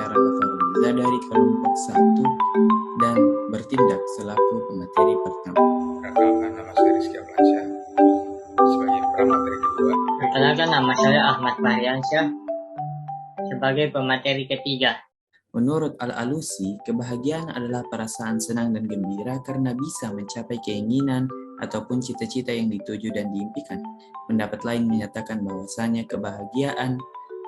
saya Rangga Faruliza dari kelompok 1 dan bertindak selaku pemateri pertama. Perkenalkan, nama saya Rizky Ablansyah sebagai pemateri kedua. Perkenalkan, nama saya Ahmad Fahriansyah sebagai pemateri ketiga. Menurut Al-Alusi, kebahagiaan adalah perasaan senang dan gembira karena bisa mencapai keinginan ataupun cita-cita yang dituju dan diimpikan. Pendapat lain menyatakan bahwasanya kebahagiaan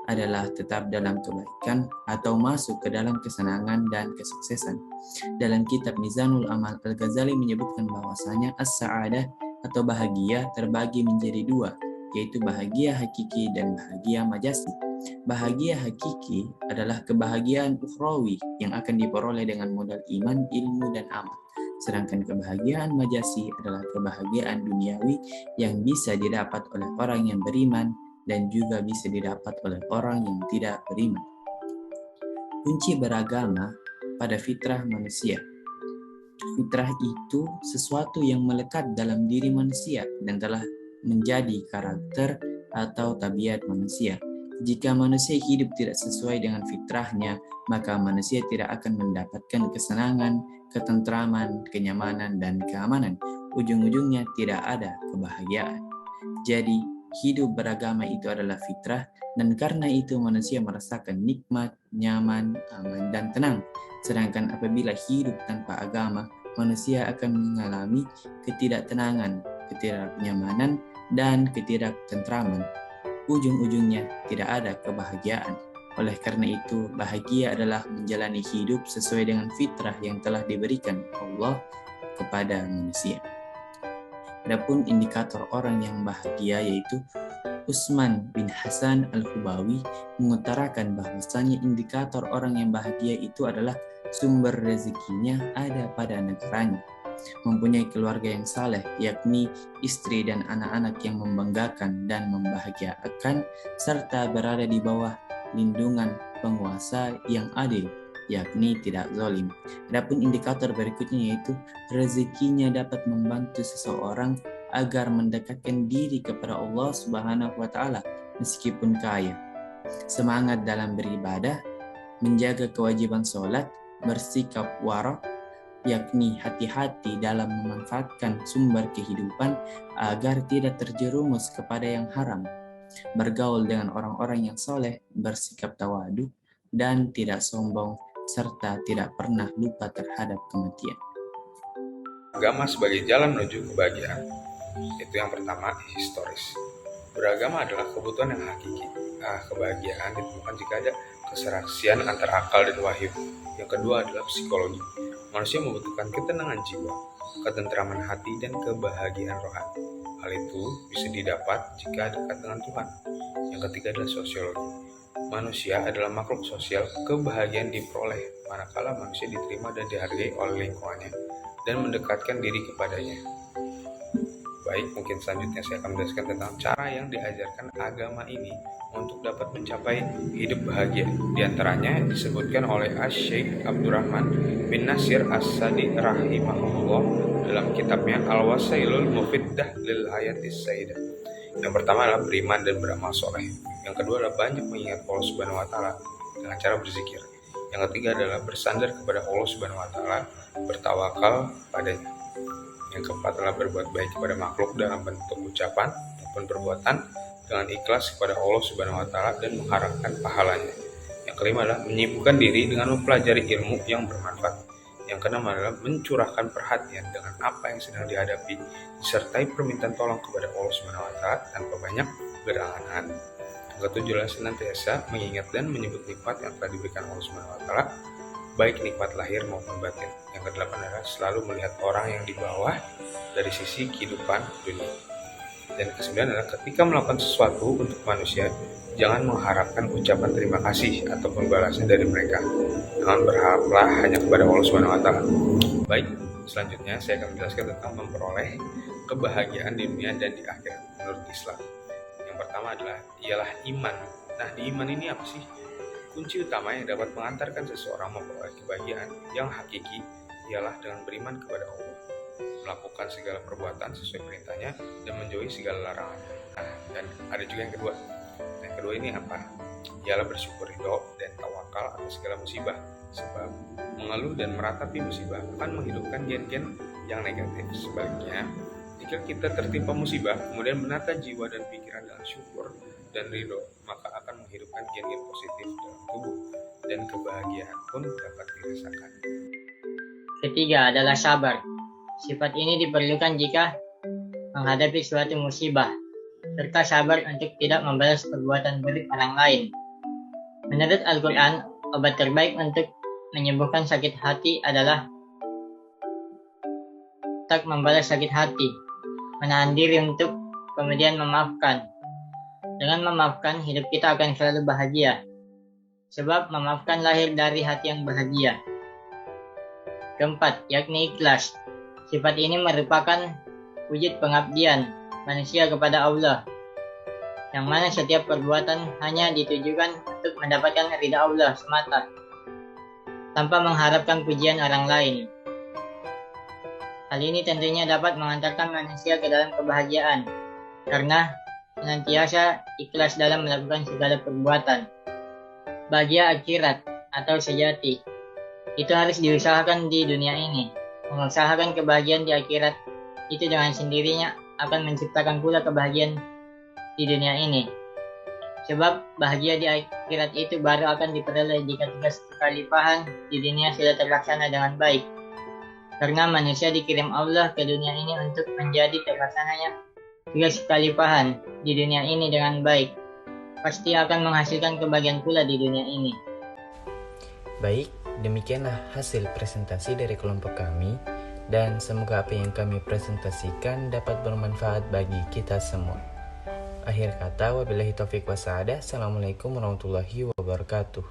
adalah tetap dalam kebaikan atau masuk ke dalam kesenangan dan kesuksesan. Dalam kitab Mizanul Amal, Al-Ghazali menyebutkan bahwasanya as-sa'adah atau bahagia terbagi menjadi dua, yaitu bahagia hakiki dan bahagia majasi. Bahagia hakiki adalah kebahagiaan ukhrawi yang akan diperoleh dengan modal iman, ilmu, dan amal. Sedangkan kebahagiaan majasi adalah kebahagiaan duniawi yang bisa didapat oleh orang yang beriman dan juga bisa didapat oleh orang yang tidak beriman. Kunci beragama pada fitrah manusia. Fitrah itu sesuatu yang melekat dalam diri manusia dan telah menjadi karakter atau tabiat manusia. Jika manusia hidup tidak sesuai dengan fitrahnya, maka manusia tidak akan mendapatkan kesenangan, ketentraman, kenyamanan, dan keamanan. Ujung-ujungnya tidak ada kebahagiaan. Jadi, hidup beragama itu adalah fitrah, dan karena itu manusia merasakan nikmat, nyaman, aman, dan tenang. Sedangkan apabila hidup tanpa agama, manusia akan mengalami ketidaktenangan, ketidaknyamanan, dan ketidaktentraman. Ujung-ujungnya tidak ada kebahagiaan. Oleh karena itu, bahagia adalah menjalani hidup sesuai dengan fitrah yang telah diberikan Allah kepada manusia. Adapun indikator orang yang bahagia yaitu Utsman bin Hasan Al-Hubawi mengutarakan bahwasanya indikator orang yang bahagia itu adalah sumber rezekinya ada pada negaranya, mempunyai keluarga yang saleh, yakni istri dan anak-anak yang membanggakan dan membahagiakan, serta berada di bawah lindungan penguasa yang adil, yakni tidak zalim. Adapun indikator berikutnya yaitu rezekinya dapat membantu seseorang agar mendekatkan diri kepada Allah Subhanahu wa taala meskipun kaya. Semangat dalam beribadah, menjaga kewajiban sholat, bersikap wara, yakni hati-hati dalam memanfaatkan sumber kehidupan agar tidak terjerumus kepada yang haram, bergaul dengan orang-orang yang soleh, bersikap tawadu, dan tidak sombong, serta tidak pernah lupa terhadap kematian. Agama sebagai jalan menuju kebahagiaan. Itu yang pertama, historis. Beragama adalah kebutuhan yang hakiki. Kebahagiaan ditemukan jika ada keserasian antara akal dan wahyu. Yang kedua adalah psikologi. Manusia membutuhkan ketenangan jiwa, ketentraman hati, dan kebahagiaan rohani. Hal itu bisa didapat jika dekat dengan Tuhan. Yang ketiga adalah sosiologi. Manusia adalah makhluk sosial. Kebahagiaan diperoleh manakala manusia diterima dan dihargai oleh lingkungannya dan mendekatkan diri kepadanya. Baik, mungkin selanjutnya saya akan menjelaskan tentang cara yang diajarkan agama ini untuk dapat mencapai hidup bahagia. Di antaranya disebutkan oleh Asy-Syaikh Abdurrahman bin Nasir As-Sa'di rahimahullah dalam kitabnya Al-Wasailul Mufiddah lil Hayatis Sayyidah. Yang pertama adalah beriman dan beramal soleh. Yang kedua adalah banyak mengingat Allah Subhanahu wa taala dengan cara berzikir. Yang ketiga adalah bersandar kepada Allah Subhanahu wa taala, bertawakal padanya. Yang keempat adalah berbuat baik kepada makhluk dalam bentuk ucapan maupun perbuatan dengan ikhlas kepada Allah Subhanahu wa taala dan mengharapkan pahalanya. Yang kelima adalah menyibukkan diri dengan mempelajari ilmu yang bermanfaat. Yang keenam adalah mencurahkan perhatian dengan apa yang sedang dihadapi disertai permintaan tolong kepada Allah Subhanahu wa taala tanpa banyak berangan-angan. Yang ketujuh adalah senantiasa mengingat dan menyebut nikmat yang telah diberikan Allah Subhanahu wa taala, baik nikmat lahir maupun batin. Yang kedelapan adalah selalu melihat orang yang di bawah dari sisi kehidupan dunia. Dan kesembilan adalah ketika melakukan sesuatu untuk manusia, jangan mengharapkan ucapan terima kasih ataupun balasan dari mereka. Jangan berharaplah hanya kepada Allah Subhanahu wa taala. Baik, selanjutnya saya akan menjelaskan tentang memperoleh kebahagiaan di dunia dan di akhirat menurut Islam. Yang pertama ialah iman. Nah, di iman ini apa sih? Kunci utama yang dapat mengantarkan seseorang memperoleh kebahagiaan yang hakiki ialah dengan beriman kepada Allah, melakukan segala perbuatan sesuai perintahnya, dan menjauhi segala larangannya. Nah, dan ada juga yang kedua. Yang kedua ini apa? Ialah bersyukur ridho dan tawakal menerima segala musibah, sebab mengeluh dan meratapi musibah akan menghidupkan gen-gen yang negatif. Sebaliknya, jika kita tertimpa musibah, kemudian menata jiwa dan pikiran dengan syukur dan ridho, maka akan menghidupkan gen-gen positif dalam tubuh, dan kebahagiaan pun dapat dirasakan. Ketiga adalah sabar. Sifat ini diperlukan jika menghadapi suatu musibah, serta sabar untuk tidak membalas perbuatan buruk orang lain. Menurut Al-Quran, obat terbaik untuk menyembuhkan sakit hati adalah tak membalas sakit hati, menahan diri untuk kemudian memaafkan. Dengan memaafkan, hidup kita akan selalu bahagia, sebab memaafkan lahir dari hati yang bahagia. Keempat, yakni ikhlas. Sifat ini merupakan wujud pengabdian manusia kepada Allah, yang mana setiap perbuatan hanya ditujukan untuk mendapatkan ridha Allah semata, tanpa mengharapkan pujian orang lain. Hal ini tentunya dapat mengantarkan manusia ke dalam kebahagiaan, karena senantiasa ikhlas dalam melakukan segala perbuatan. Bahagia akhirat atau sejati, itu harus diusahakan di dunia ini. Mengusahakan kebahagiaan di akhirat itu dengan sendirinya akan menciptakan pula kebahagiaan di dunia ini. Sebab bahagia di akhirat itu baru akan diperoleh jika tugas kekhalifahan di dunia sudah terlaksana dengan baik. Karena manusia dikirim Allah ke dunia ini untuk menjadi terlaksananya tugas kekhalifahan di dunia ini dengan baik, pasti akan menghasilkan kebahagiaan pula di dunia ini. Baik, demikianlah hasil presentasi dari kelompok kami, dan semoga apa yang kami presentasikan dapat bermanfaat bagi kita semua. Akhir kata, wabillahi taufiq wassadah. Assalamualaikum warahmatullahi wabarakatuh.